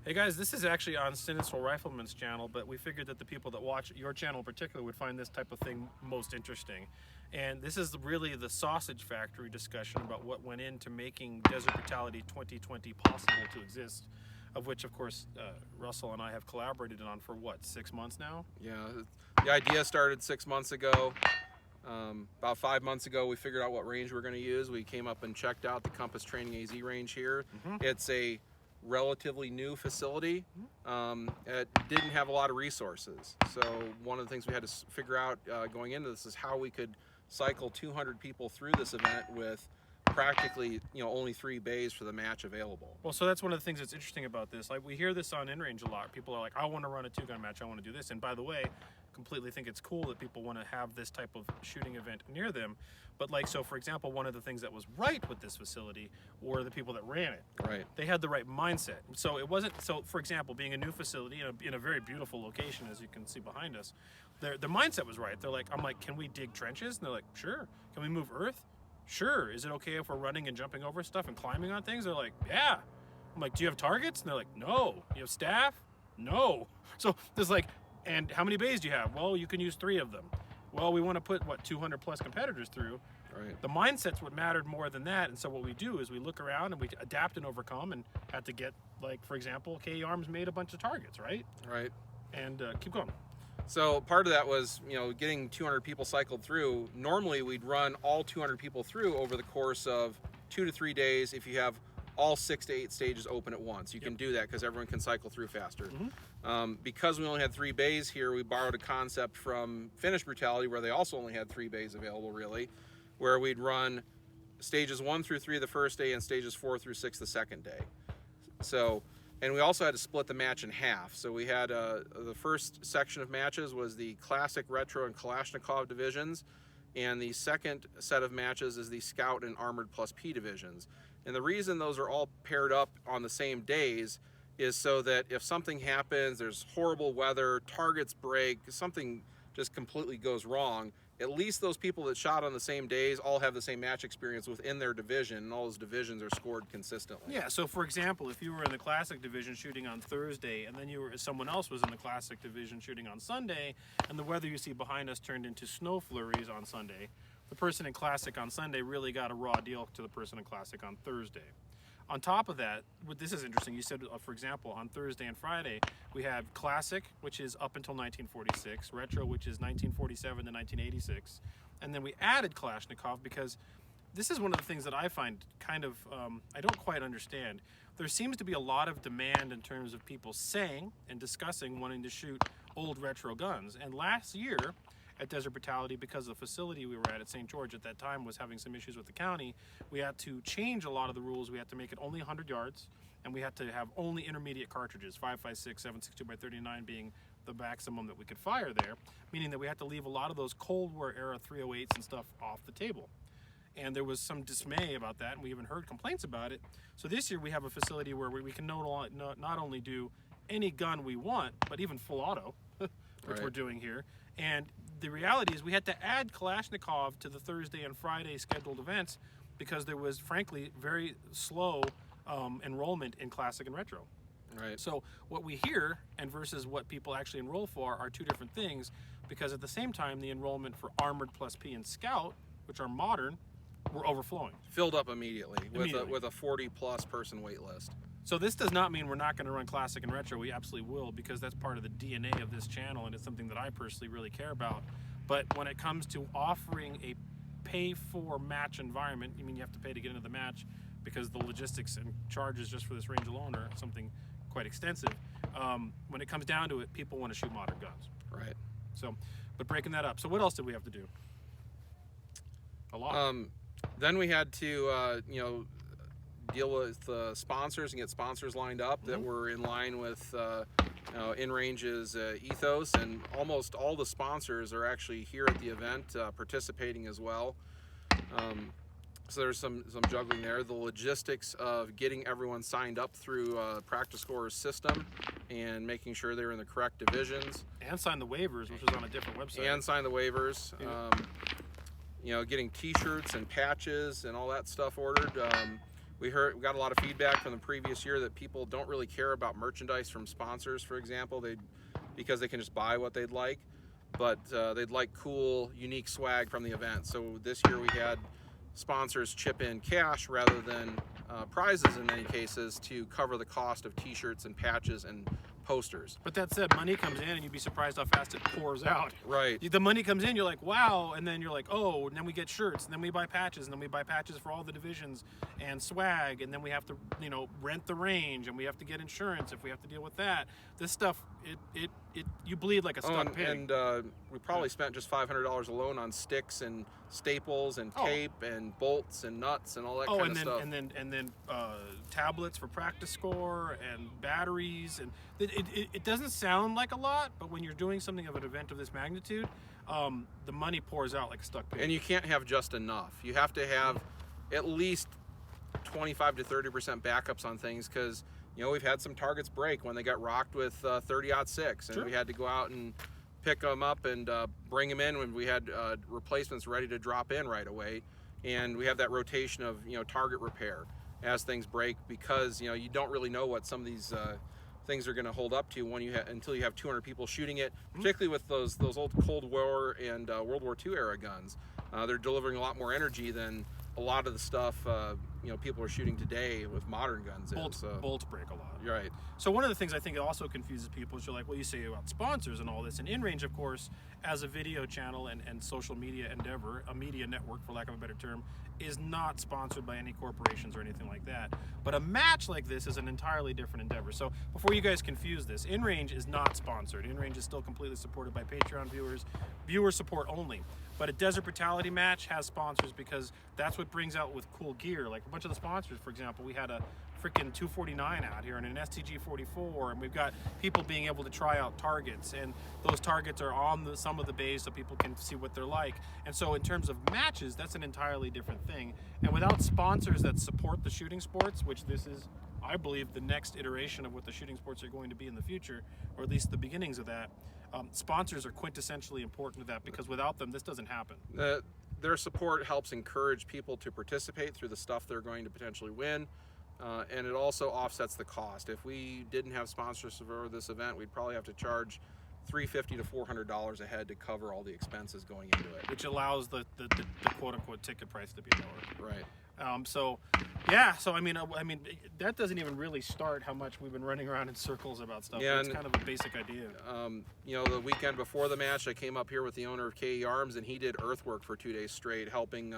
Hey guys, this is actually on Sinister Rifleman's channel, but we figured that the people that watch your channel in particular would find this type of thing most interesting. And this is really the sausage factory discussion about what went into making Desert Brutality 2020 possible to exist, of which, of course, Russell and I have collaborated on for, what, 6 months now? Yeah, the idea started 6 months ago. About 5 months ago, we figured out what range we're going to use. We came up and checked out the Compass Training AZ range here. It's a relatively new facility. It didn't have a lot of resources. So one of the things we had to figure out going into this is how we could cycle 200 people through this event with practically, only 3 bays for the match available. Well, so that's one of the things that's interesting about this. Like, we hear this on in-range a lot. People are like, I want to run a 2-gun match, I want to do this. And by the way, completely think it's cool that people want to have this type of shooting event near them. But like, so for example, one of the things that was right with this facility were the people that ran it. Right. They had the right mindset. So it wasn't, so for example, being a new facility in a very beautiful location, as you can see behind us, their mindset was right. They're like, I'm like, can we dig trenches? And they're like, sure. Can we move earth? Sure. Is it okay if we're running and jumping over stuff and climbing on things? They're like, yeah. I'm like, do you have targets? And they're like, no. You have staff? No. So there's like, and how many bays do you have? Well, you can use 3 of them. Well, we want to put, 200 plus competitors through. Right. The mindset's what mattered more than that. And so what we do is we look around and we adapt and overcome, and had to get, like, for example, KE Arms made a bunch of targets, right? Right. And keep going. So part of that was, getting 200 people cycled through. Normally we'd run all 200 people through over the course of 2 to 3 days if you have all 6 to 8 stages open at once. You can do that because everyone can cycle through faster. Because we only had 3 bays here, we borrowed a concept from Finnish Brutality, where they also only had 3 bays available, really, where we'd run stages 1 through 3 the first day and stages 4 through 6 the second day. So, and we also had to split the match in half. So we had the first section of matches was the Classic, Retro, and Kalashnikov divisions, and the second set of matches is the Scout and Armored plus P divisions. And the reason those are all paired up on the same days is so that if something happens, there's horrible weather, targets break, something just completely goes wrong, at least those people that shot on the same days all have the same match experience within their division, and all those divisions are scored consistently. Yeah, so for example, if you were in the Classic division shooting on Thursday, and then someone else was in the Classic division shooting on Sunday, and the weather you see behind us turned into snow flurries on Sunday, the person in Classic on Sunday really got a raw deal to the person in Classic on Thursday. On top of that, this is interesting, you said, for example, on Thursday and Friday, we have Classic, which is up until 1946, Retro, which is 1947 to 1986, and then we added Kalashnikov because this is one of the things that I find kind of, I don't quite understand. There seems to be a lot of demand in terms of people saying and discussing wanting to shoot old retro guns, and last year, at Desert Brutality, because the facility we were at St. George at that time was having some issues with the county, we had to change a lot of the rules. We had to make it only 100 yards, and we had to have only intermediate cartridges, 5.56, 7.62 by 39 being the maximum that we could fire there, meaning that we had to leave a lot of those Cold War era 308s and stuff off the table. And there was some dismay about that, and we even heard complaints about it. So this year we have a facility where we can not only do any gun we want, but even full auto, which we're doing here. And the reality is we had to add Kalashnikov to the Thursday and Friday scheduled events because there was, frankly, very slow enrollment in Classic and Retro. Right. So what we hear and versus what people actually enroll for are 2 different things, because at the same time the enrollment for Armored plus P and Scout, which are modern, were overflowing. Filled up immediately. With a 40 plus person wait list. So this does not mean we're not going to run Classic and Retro. We absolutely will, because that's part of the DNA of this channel, and it's something that I personally really care about. But when it comes to offering a pay-for match environment, you have to pay to get into the match, because the logistics and charges just for this range alone are something quite extensive. When it comes down to it, people want to shoot modern guns. Right. So, but breaking that up. So what else did we have to do? A lot. Then we had to, deal with sponsors and get sponsors lined up that were in line with InRange's ethos, and almost all the sponsors are actually here at the event participating as well. So there's some juggling there. The logistics of getting everyone signed up through Practice Scorer's system and making sure they're in the correct divisions. And sign the waivers, which is on a different website. And sign the waivers. Yeah. Getting t-shirts and patches and all that stuff ordered. We got a lot of feedback from the previous year that people don't really care about merchandise from sponsors, for example, because they can just buy what they'd like, but they'd like cool, unique swag from the event. So this year we had sponsors chip in cash rather than prizes in many cases to cover the cost of t-shirts and patches and posters. But that said, money comes in and you'd be surprised how fast it pours out. Right. The money comes in, you're like, wow, and then you're like, oh, and then we get shirts, and then we buy patches, and then we buy patches for all the divisions and swag, and then we have to, rent the range, and we have to get insurance if we have to deal with that. This stuff, you bleed like a stuck pig. And we probably spent just $500 alone on sticks and staples and tape and bolts and nuts and all that kind of stuff. And then tablets for practice score and batteries, and it doesn't sound like a lot, but when you're doing something of an event of this magnitude, the money pours out like a stuck pig. And you can't have just enough. You have to have at least 25 to 30% backups on things, because we've had some targets break when they got rocked with 30-06, and Sure. we had to go out and pick them up and bring them in when we had replacements ready to drop in right away. And we have that rotation of target repair as things break, because you don't really know what some of these things are going to hold up to until you have 200 people shooting it, particularly with those old Cold War and World War II era guns. They're delivering a lot more energy than a lot of the stuff people are shooting today with modern guns. Bolts break a lot. You're right. So one of the things I think it also confuses people is you're like, well, you say about sponsors and all this, and InRange, of course, as a video channel and social media endeavor, a media network, for lack of a better term, is not sponsored by any corporations or anything like that. But a match like this is an entirely different endeavor. So before you guys confuse this, InRange is not sponsored. InRange is still completely supported by Patreon viewers, viewer support only. But a Desert Brutality match has sponsors, because that's what brings out with cool gear. Like a bunch of the sponsors, for example, we had a freaking 249 out here and an STG 44, and we've got people being able to try out targets, and those targets are on some of the bays so people can see what they're like. And so in terms of matches, that's an entirely different thing. And without sponsors that support the shooting sports, which this is, I believe, the next iteration of what the shooting sports are going to be in the future, or at least the beginnings of that, sponsors are quintessentially important to that, because without them, this doesn't happen. Their support helps encourage people to participate through the stuff they're going to potentially win, and it also offsets the cost. If we didn't have sponsors for this event, we'd probably have to charge $350 to $400 a head to cover all the expenses going into it, which allows the quote-unquote ticket price to be lower. Right. So I mean that doesn't even really start how much we've been running around in circles about stuff. Yeah, it's kind of a basic idea. The weekend before the match, I came up here with the owner of KE Arms, and he did earthwork for 2 days straight, helping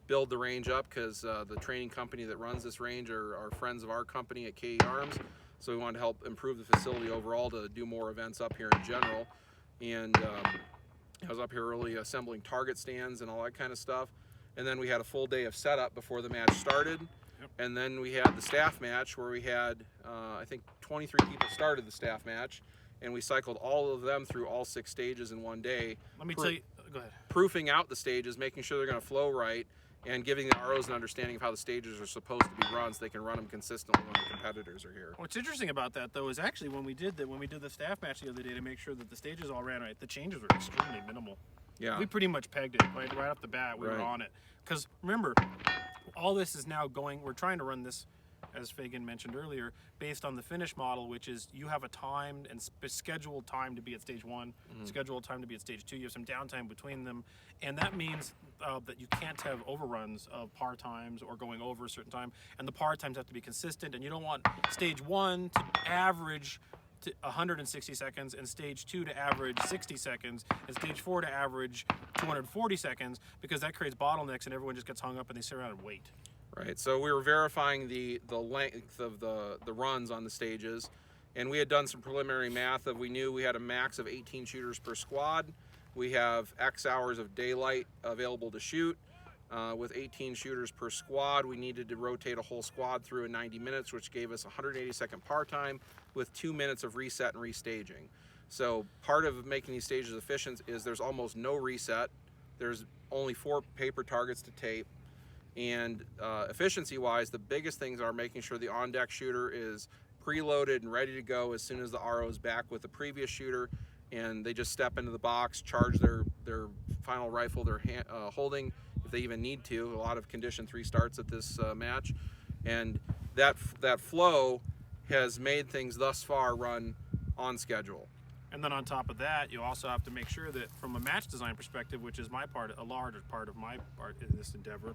build the range up, because the training company that runs this range are friends of our company at KE Arms. So we wanted to help improve the facility overall to do more events up here in general. And I was up here early assembling target stands and all that kind of stuff. And then we had a full day of setup before the match started. Yep. And then we had the staff match, where we had, I think 23 people started the staff match, and we cycled all of them through all 6 stages in one day. Let me tell you, go ahead. Proofing out the stages, making sure they're going to flow right, and giving the ROs an understanding of how the stages are supposed to be run, so they can run them consistently when the competitors are here. What's interesting about that, though, is actually when we did the staff match the other day to make sure that the stages all ran right, the changes were extremely minimal. Yeah. We pretty much pegged it right off the bat. We were on it. Because remember, all this is now going, we're trying to run this, as Fagan mentioned earlier, based on the finish model, which is you have a timed and scheduled time to be at stage 1, scheduled time to be at stage 2. You have some downtime between them. And that means that you can't have overruns of par times or going over a certain time. And the par times have to be consistent. And you don't want stage 1 to average to 160 seconds, and stage 2 to average 60 seconds, and stage 4 to average 240 seconds, because that creates bottlenecks and everyone just gets hung up and they sit around and wait. Right. So we were verifying the length of the runs on the stages, and we had done some preliminary math of, we knew we had a max of 18 shooters per squad. We have X hours of daylight available to shoot. With 18 shooters per squad, we needed to rotate a whole squad through in 90 minutes, which gave us 180-second par time with 2 minutes of reset and restaging. So part of making these stages efficient is there's almost no reset. There's only 4 paper targets to tape. And efficiency-wise, the biggest things are making sure the on-deck shooter is preloaded and ready to go as soon as the RO is back with the previous shooter, and they just step into the box, charge their final rifle they're holding, if they even need to. A lot of condition 3 starts at this match. and that flow has made things thus far run on schedule. And then on top of that, you also have to make sure that from a match design perspective, which is my part, a large part of my part in this endeavor,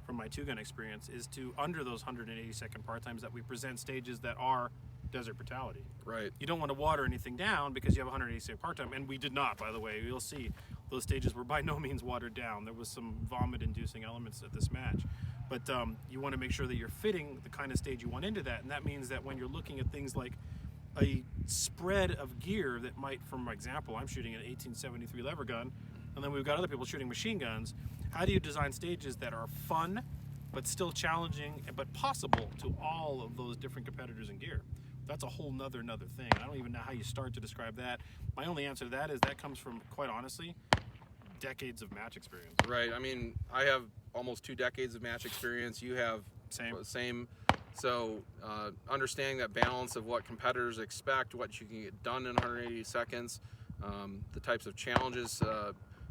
from my two-gun experience, is to, under those 180-second part times, that we present stages that are Desert Brutality. Right. You don't want to water anything down because you have 180-second part time, and we did not, by the way. You'll see those stages were by no means watered down. There was some vomit-inducing elements at this match. But you want to make sure that you're fitting the kind of stage you want into that, and that means that when you're looking at things like a spread of gear that might, for example, I'm shooting an 1873 lever gun, and then we've got other people shooting machine guns. How do you design stages that are fun, but still challenging, but possible to all of those different competitors in gear? That's a whole nother thing. I don't even know how you start to describe that. My only answer to that is that comes from, quite honestly, decades of match experience. Right. I mean, I have almost 2 decades of match experience. You have same. So understanding that balance of what competitors expect, what you can get done in 180 seconds, the types of challenges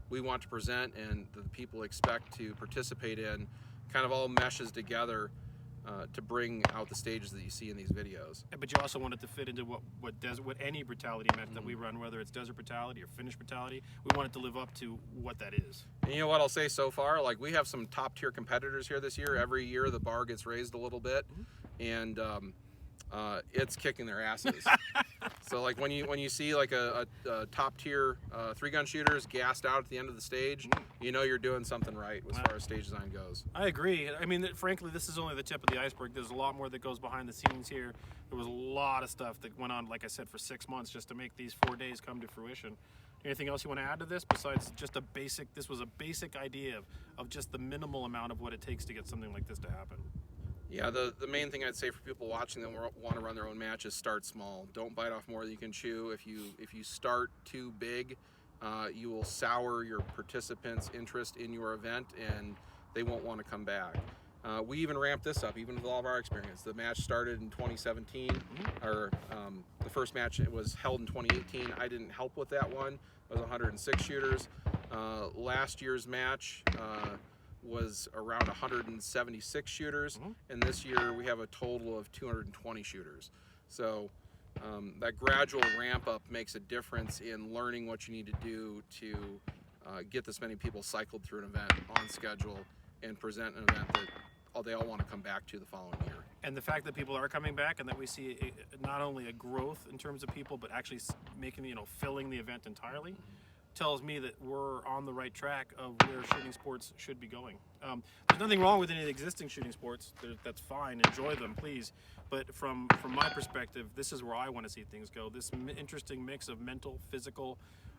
we want to present and the people expect to participate in, kind of all meshes together to bring out the stages that you see in these videos. But you also want it to fit into what any brutality match that we run, whether it's Desert Brutality or Finnish Brutality. We want it to live up to what that is. And you know what I'll say so far? Like, we have some top tier competitors here this year. Every year the bar gets raised a little bit, and it's kicking their asses. So like when you see like a top tier 3-gun shooters gassed out at the end of the stage, you know you're doing something right as far as stage design goes. I agree. I mean, frankly, this is only the tip of the iceberg. There's a lot more that goes behind the scenes here. There was a lot of stuff that went on, like I said, for 6 months just to make these 4 days come to fruition. Anything else you want to add to this besides just this was a basic idea of just the minimal amount of what it takes to get something like this to happen? Yeah, the main thing I'd say for people watching that want to run their own matches, start small. Don't bite off more than you can chew. If you start too big, you will sour your participants' interest in your event, and they won't want to come back. We even ramped this up, even with all of our experience. The match started in 2017, or the first match was held in 2018. I didn't help with that one. It was 106 shooters. Last year's match was around 176 shooters, and this year we have a total of 220 shooters. So that gradual ramp up makes a difference in learning what you need to do to get this many people cycled through an event on schedule and present an event that they all want to come back to the following year. And the fact that people are coming back and that we see not only a growth in terms of people, but actually making, filling the event entirely, tells me that we're on the right track of where shooting sports should be going. There's nothing wrong with any of the existing shooting sports. That's fine. Enjoy them, please. But from my perspective, this is where I want to see things go. This interesting mix of mental, physical,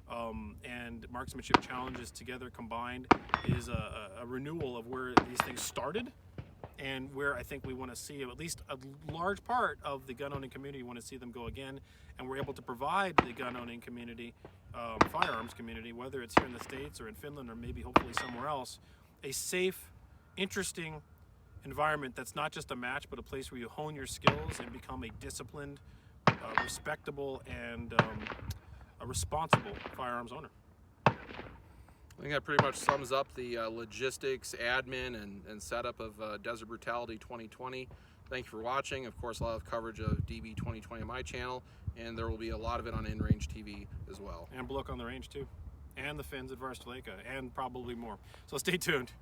and marksmanship challenges together combined is a renewal of where these things started, and where I think we want to see at least a large part of the gun-owning community want to see them go again, and we're able to provide the gun-owning community, firearms community, whether it's here in the States or in Finland or maybe hopefully somewhere else, a safe, interesting environment that's not just a match, but a place where you hone your skills and become a disciplined, respectable, and a responsible firearms owner. I think that pretty much sums up the logistics, admin, and setup of Desert Brutality 2020. Thank you for watching. Of course, I'll have coverage of DB 2020 on my channel, and there will be a lot of it on InRange TV as well. And Blook on the Range too, and the Finns at Varstaleka, and probably more. So stay tuned.